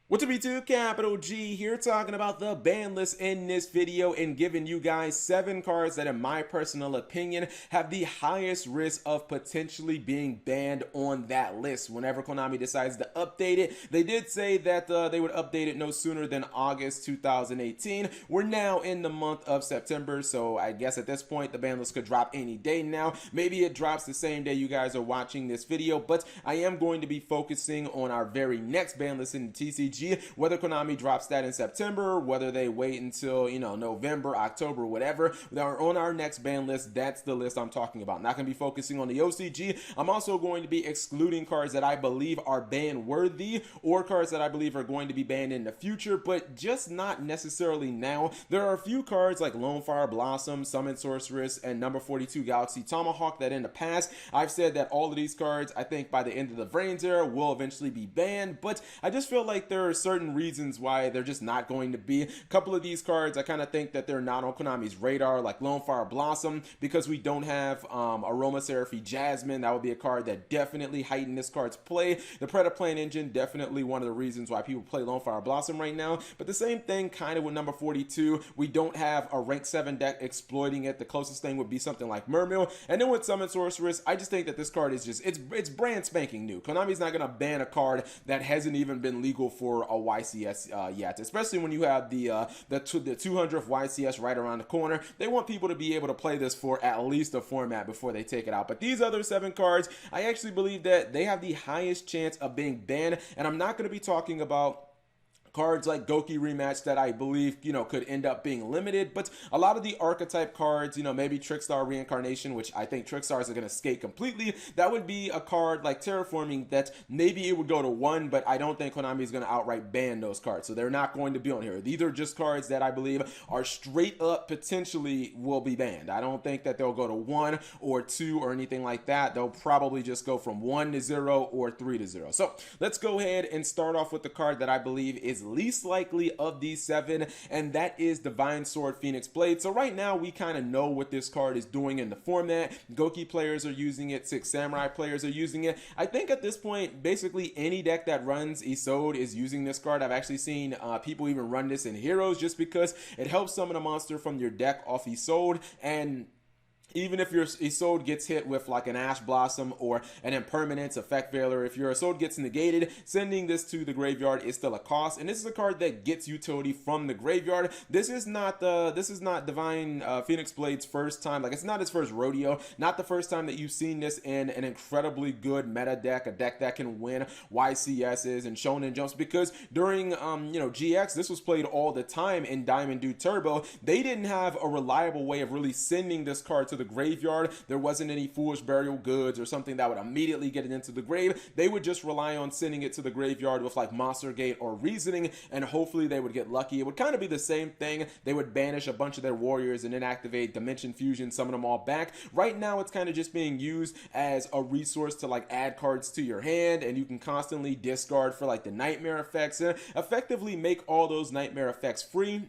What's up YouTube, Capital G here, talking about the ban list in this video and giving you guys 7 cards that in my personal opinion have the highest risk of potentially being banned on that list whenever Konami decides to update it. They did say that they would update it no sooner than August 2018. We're now in the month of September, so I guess at this point the ban list could drop any day now. Maybe it drops the same day you guys are watching this video, but I am going to be focusing on our very next ban list in the TCG. Whether Konami drops that in September, whether they wait until, November, October, whatever, on our next ban list, that's the list I'm talking about. Not going to be focusing on the OCG. I'm also going to be excluding cards that I believe are ban worthy or cards that I believe are going to be banned in the future, but just not necessarily now. There are a few cards like Lone Fire Blossom, Summon Sorceress, and number 42 Galaxy Tomahawk that in the past I've said that all of these cards, I think by the end of the Vrains era, will eventually be banned, but I just feel like there are certain reasons why they're just not going to be. A couple of these cards, I kind of think that they're not on Konami's radar, like Lone Fire Blossom, because we don't have Aromatherapy Jasmine. That would be a card that definitely heightened this card's play. The Predaplan Engine, definitely one of the reasons why people play Lone Fire Blossom right now, but the same thing kind of with number 42. We don't have a rank 7 deck exploiting it. The closest thing would be something like Mermill. And then with Summon Sorceress, I just think that this card is just, it's brand spanking new. Konami's not going to ban a card that hasn't even been legal for a YCS yet, especially when you have the 200th YCS right around the corner. They want people to be able to play this for at least a format before they take it out. But these other 7 cards, I actually believe that they have the highest chance of being banned, and I'm not going to be talking about cards like Goki Rematch that I believe, could end up being limited, but a lot of the archetype cards, maybe Trickstar Reincarnation, which I think Trickstars are going to skate completely. That would be a card like Terraforming that maybe it would go to 1, but I don't think Konami is going to outright ban those cards, so they're not going to be on here. These are just cards that I believe are straight up potentially will be banned. I don't think that they'll go to 1 or 2 or anything like that. They'll probably just go from 1 to 0 or 3 to 0. So let's go ahead and start off with the card that I believe is least likely of these 7, and that is Divine Sword Phoenix Blade. So right now we kind of know what this card is doing in the format. Goki players are using it, Six Samurai players are using it. I think at this point basically any deck that runs Isolde is using this card. I've actually seen people even run this in Heroes just because it helps summon a monster from your deck off Isolde, and even if your Isolde gets hit with like an Ash Blossom or an Impermanence, Effect Veiler, if your Isolde gets negated, sending this to the graveyard is still a cost. And this is a card that gets utility from the graveyard. This is not Divine Phoenix Blade's first time. Like, it's not his first rodeo. Not the first time that you've seen this in an incredibly good meta deck, a deck that can win YCSs and Shonen Jumps. Because during GX, this was played all the time in Diamond Dude Turbo. They didn't have a reliable way of really sending this card to the graveyard. There wasn't any Foolish Burial Goods or something that would immediately get it into the grave. They would just rely on sending it to the graveyard with like Monster Gate or Reasoning, and hopefully they would get lucky. It would kind of be the same thing. They would banish a bunch of their warriors and then activate Dimension Fusion, summon them all back. Right now it's kind of just being used as a resource to like add cards to your hand, and you can constantly discard for like the nightmare effects and effectively make all those nightmare effects free.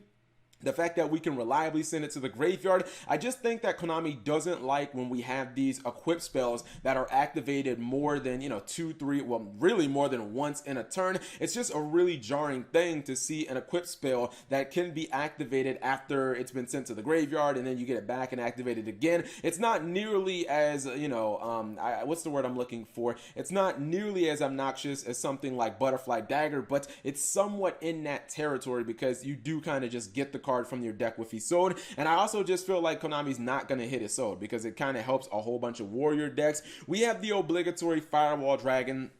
The fact that we can reliably send it to the graveyard, I just think that Konami doesn't like when we have these equip spells that are activated more than, 2, 3, well, really more than once in a turn. It's just a really jarring thing to see an equip spell that can be activated after it's been sent to the graveyard, and then you get it back and activate it again. It's not nearly as, what's the word I'm looking for? It's not nearly as obnoxious as something like Butterfly Dagger, but it's somewhat in that territory because you do kind of just get the card from your deck with Isolde. And I also just feel like Konami's not going to hit Isolde because it kind of helps a whole bunch of warrior decks. We have the obligatory Firewall Dragon.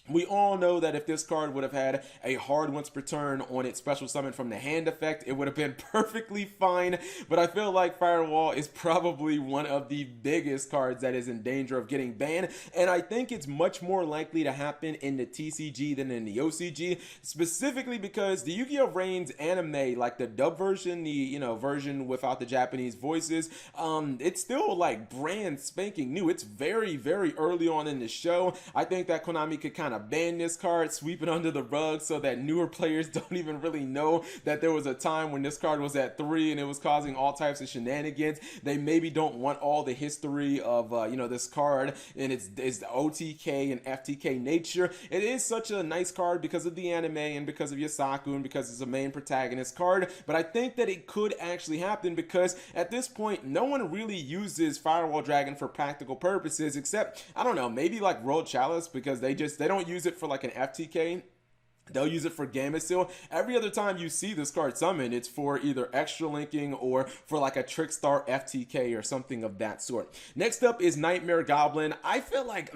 We all know that if this card would have had a hard once per turn on its special summon from the hand effect, it would have been perfectly fine, but I feel like Firewall is probably one of the biggest cards that is in danger of getting banned, and I think it's much more likely to happen in the TCG than in the OCG, specifically because the Yu-Gi-Oh! Vrains anime, like the dub version, the version without the Japanese voices, it's still like brand spanking new. It's very, very early on in the show. I think that Konami could kind kind of ban this card, sweep it under the rug so that newer players don't even really know that there was a time when this card was at 3 and it was causing all types of shenanigans. They maybe don't want all the history of this card and its OTK and FTK nature. It is such a nice card because of the anime and because of Yasaku and because it's a main protagonist card, but I think that it could actually happen because at this point no one really uses Firewall Dragon for practical purposes except, I don't know, maybe like World Chalice, because they don't use it for like an FTK. They'll use it for Gamma Seal. Every other time you see this card summoned, it's for either extra linking or for like a Trickstar FTK or something of that sort. Next up is Nightmare Goblin. I feel like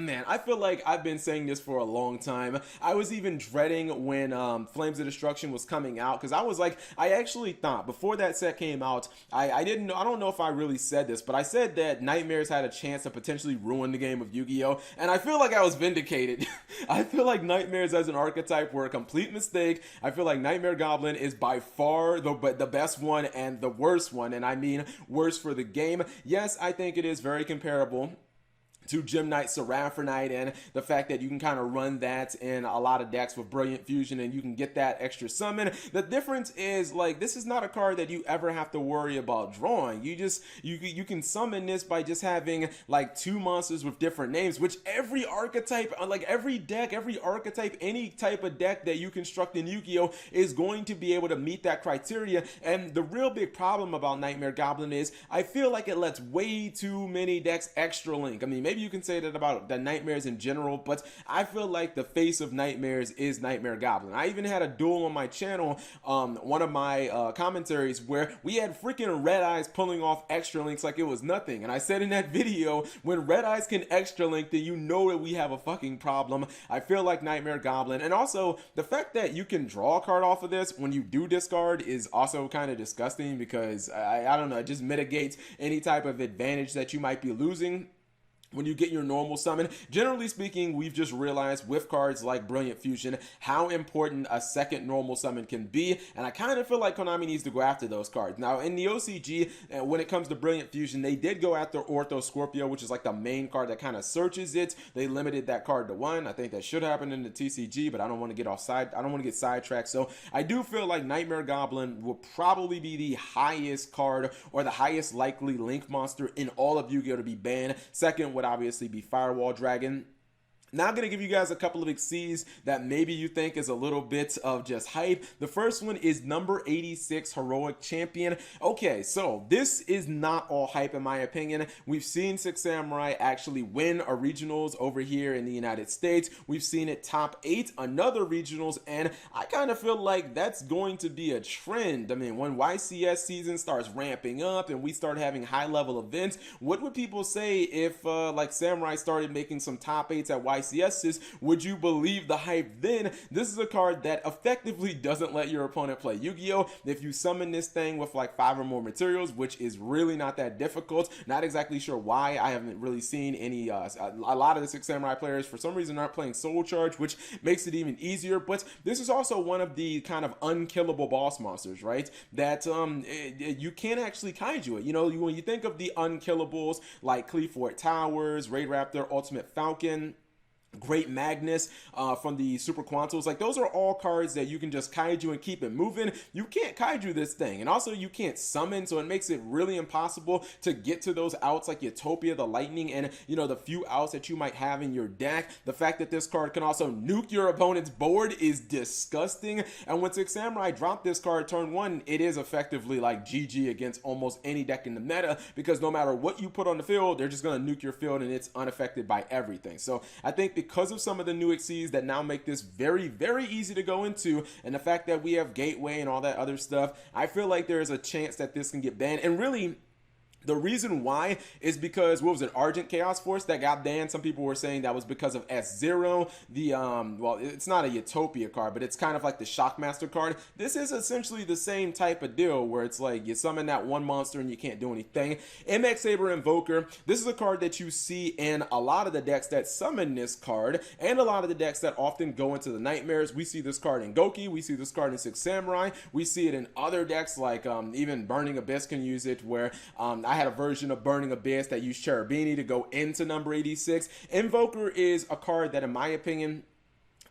I've been saying this for a long time. I was even dreading when Flames of Destruction was coming out because I actually thought before that set came out, I don't know if I really said this, but I said that Nightmares had a chance to potentially ruin the game of Yu-Gi-Oh! And I feel like I was vindicated. I feel like Nightmares as an archetype were a complete mistake. I feel like Nightmare Goblin is by far the best one and the worst one, and I mean worse for the game. Yes, I think it is very comparable to Gem Knight, Seraphonite, and the fact that you can kind of run that in a lot of decks with Brilliant Fusion and you can get that extra summon. The difference is, like, this is not a card that you ever have to worry about drawing. You can summon this by just having like 2 monsters with different names, which every archetype, like every deck, every archetype, any type of deck that you construct in Yu-Gi-Oh! Is going to be able to meet that criteria. And the real big problem about Nightmare Goblin is I feel like it lets way too many decks extra link. I mean, maybe you can say that about the Nightmares in general, but I feel like the face of Nightmares is Nightmare Goblin. I even had a duel on my channel, one of my commentaries, where we had freaking Red Eyes pulling off extra links like it was nothing. And I said in that video, when Red Eyes can extra link, then you know that we have a fucking problem. I feel like Nightmare Goblin, and also the fact that you can draw a card off of this when you do discard is also kind of disgusting because I don't know, it just mitigates any type of advantage that you might be losing when you get your normal summon. Generally speaking, we've just realized with cards like Brilliant Fusion how important a second normal summon can be, and I kind of feel like Konami needs to go after those cards. Now in the OCG, when it comes to Brilliant Fusion, they did go after Ortho Scorpio, which is like the main card that kind of searches it. They limited that card to 1. I think that should happen in the TCG, but I don't want to get sidetracked. So I do feel like Nightmare Goblin will probably be the highest card or the highest likely link monster in all of Yu-Gi-Oh! To be banned. Second would obviously be Firewall Dragon. Now I'm going to give you guys a couple of exceeds that maybe you think is a little bit of just hype. The first one is number 86 Heroic Champion. Okay, so this is not all hype in my opinion. We've seen Six Samurai actually win a regionals over here in the United States. We've seen it top 8 another regionals, and I kind of feel like that's going to be a trend. I mean, when YCS season starts ramping up and we start having high level events, what would people say if like Samurai started making some top 8s at YCS? Would you believe the hype then? This is a card that effectively doesn't let your opponent play Yu-Gi-Oh! If you summon this thing with like 5 or more materials, which is really not that difficult. Not exactly sure why. I haven't really seen any, a lot of the Six Samurai players for some reason aren't playing Soul Charge, which makes it even easier. But this is also one of the kind of unkillable boss monsters, right? That you can't actually kaiju it. You know, when you think of the unkillables like Cleafort Towers, Raid Raptor, Ultimate Falcon, Great Magnus from the Super Quantos, like those are all cards that you can just kaiju and keep it moving. You can't kaiju this thing, and also you can't summon, so it makes it really impossible to get to those outs like Utopia, the Lightning, and you know, the few outs that you might have in your deck. The fact that this card can also nuke your opponent's board is disgusting, and when Six Samurai dropped this card turn 1, it is effectively like GG against almost any deck in the meta, because no matter what you put on the field, they're just going to nuke your field and it's unaffected by everything. So I think because of some of the new exceeds that now make this very, very easy to go into, and the fact that we have Gateway and all that other stuff, I feel like there is a chance that this can get banned. And really, the reason why is because, what was it, Argent Chaos Force that got banned? Some people were saying that was because of S0, the, well, it's not a Utopia card, but it's kind of like the Shockmaster card. This is essentially the same type of deal where it's like you summon that one monster and you can't do anything. MX Saber Invoker, this is a card that you see in a lot of the decks that summon this card, and a lot of the decks that often go into the Nightmares. We see this card in Goki, we see this card in Six Samurai, we see it in other decks like even Burning Abyss can use it, where I had a version of Burning Abyss that used Cherubini to go into number 86. Invoker is a card that, in my opinion,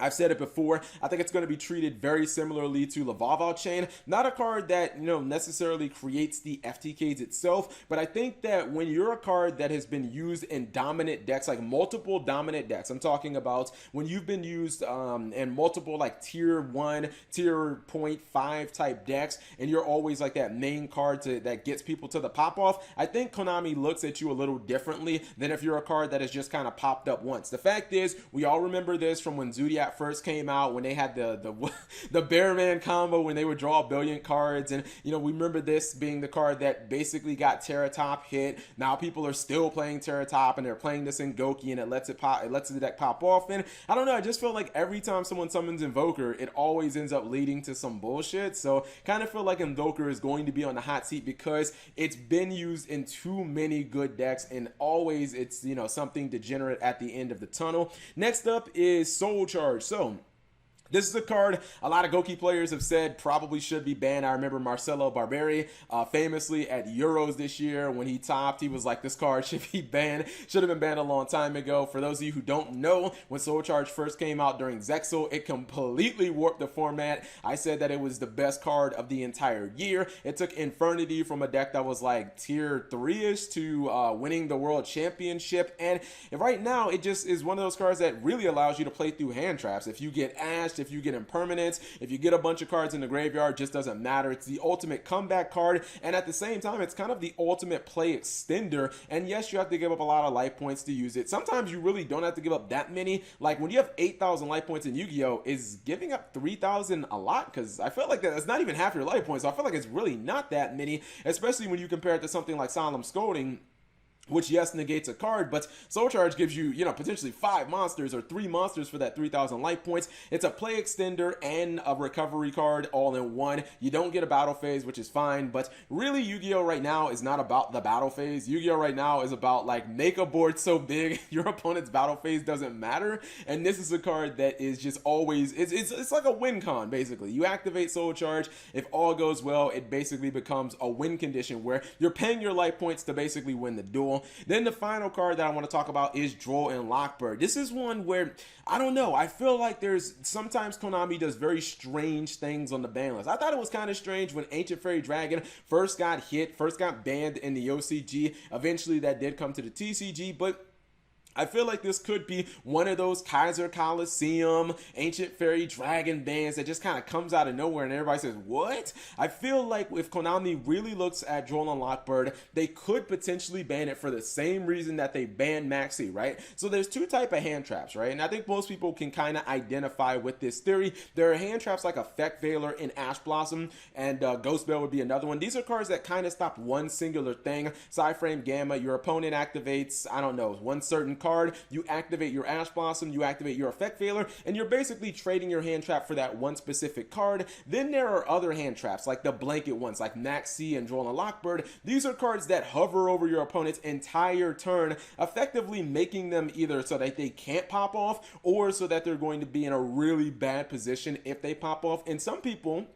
I've said it before, I think it's going to be treated very similarly to Lavalval Chain. Not a card that, necessarily creates the FTKs itself, but I think that when you're a card that has been used in dominant decks, like multiple dominant decks, I'm talking about when you've been used in multiple like tier 1, tier 0.5 type decks, and you're always like that main card that gets people to the pop-off, I think Konami looks at you a little differently than if you're a card that has just kind of popped up once. The fact is, we all remember this from when Zodiac first came out, when they had the Bearman combo, when they would draw a billion cards, and we remember this being the card that basically got Terratop hit. Now people are still playing Terratop, and they're playing this in Goki, and it lets the deck pop off. And I don't know, I just feel like every time someone summons Invoker, it always ends up leading to some bullshit. So kind of feel like Invoker is going to be on the hot seat because it's been used in too many good decks, and always it's something degenerate at the end of the tunnel. Next up is Soul Charge. So this is a card a lot of Goki players have said probably should be banned. I remember Marcelo Barberi famously at Euros this year when he topped, he was like, this card should be banned. Should have been banned a long time ago. For those of you who don't know, when Soul Charge first came out during Zexal, it completely warped the format. I said that it was the best card of the entire year. It took Infernity from a deck that was like tier 3-ish to winning the World Championship. And right now, it just is one of those cards that really allows you to play through hand traps. If you get Ashed, if you get Impermanence, if you get a bunch of cards in the graveyard, just doesn't matter. It's the ultimate comeback card, and at the same time, it's kind of the ultimate play extender. And yes, you have to give up a lot of life points to use it. Sometimes you really don't have to give up that many. Like when you have 8,000 life points in Yu-Gi-Oh, is giving up 3,000 a lot? Because I feel like that's not even half your life points. So I feel like it's really not that many, especially when you compare it to something like Solemn Scolding, which yes negates a card, but Soul Charge gives you potentially 5 monsters or 3 monsters for that 3,000 life points. It's a play extender and a recovery card all in one. You don't get a battle phase, which is fine, but really Yu-Gi-Oh right now is not about the battle phase. Yu-Gi-Oh right now is about like make a board so big your opponent's battle phase doesn't matter, and this is a card that is just always it's like a win con. Basically you activate Soul Charge, if all goes well it basically becomes a win condition where you're paying your life points to basically win the duel. Then the final card that I want to talk about is Droll and Lockbird. This is one where, I don't know, I feel like sometimes Konami does very strange things on the ban list. I thought it was kind of strange when Ancient Fairy Dragon first got banned in the OCG. Eventually that did come to the TCG, but I feel like this could be one of those Kaiser Coliseum, Ancient Fairy Dragon bans that just kind of comes out of nowhere and everybody says, what? I feel like if Konami really looks at Droll and Lockbird, they could potentially ban it for the same reason that they banned Maxi, right? So there's two type of hand traps, right? And I think most people can kind of identify with this theory. There are hand traps like Effect Veiler and Ash Blossom, and Ghost Bell would be another one. These are cards that kind of stop one singular thing. Psyframe Gamma, your opponent activates, I don't know, one certain card, you activate your Ash Blossom, you activate your Effect Veiler, and you're basically trading your hand trap for that one specific card. Then there are other hand traps, like the blanket ones, like Maxi and Droll and Lockbird. These are cards that hover over your opponent's entire turn, effectively making them either so that they can't pop off, or so that they're going to be in a really bad position if they pop off. And some people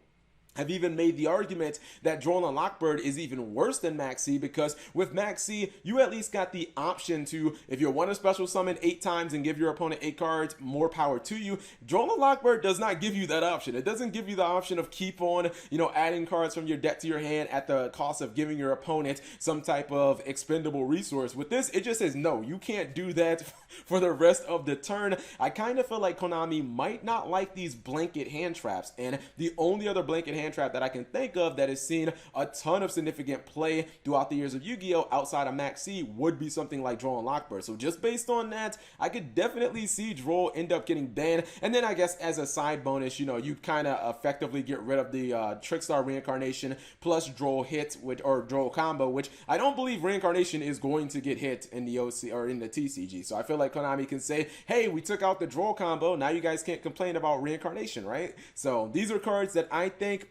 have even made the argument that Droll and Lockbird is even worse than Maxi, because with Maxi, you at least got the option to, if you want to special summon 8 times and give your opponent 8 cards, more power to you. Droll and Lockbird does not give you that option. It doesn't give you the option of keep on, adding cards from your deck to your hand at the cost of giving your opponent some type of expendable resource. With this, it just says, no, you can't do that for the rest of the turn. I kind of feel like Konami might not like these blanket hand traps, and the only other blanket hand trap that I can think of that has seen a ton of significant play throughout the years of Yu-Gi-Oh outside of Maxi would be something like Droll and Lockbird. So just based on that, I could definitely see Droll end up getting banned. And then I guess as a side bonus, you kind of effectively get rid of the Trickstar Reincarnation plus Droll hit or Droll combo, which I don't believe Reincarnation is going to get hit in the OC or in the TCG. So I feel like Konami can say, hey, we took out the Droll combo, now you guys can't complain about Reincarnation, right? So these are cards that I think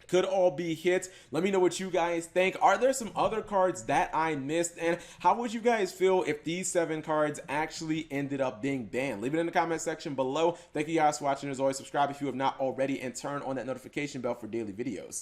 could all be hits. Let me know what you guys think. Are there some other cards that I missed? And how would you guys feel if these 7 cards actually ended up being banned? Leave it in the comment section below. Thank you guys for watching. As always, subscribe if you have not already, and turn on that notification bell for daily videos.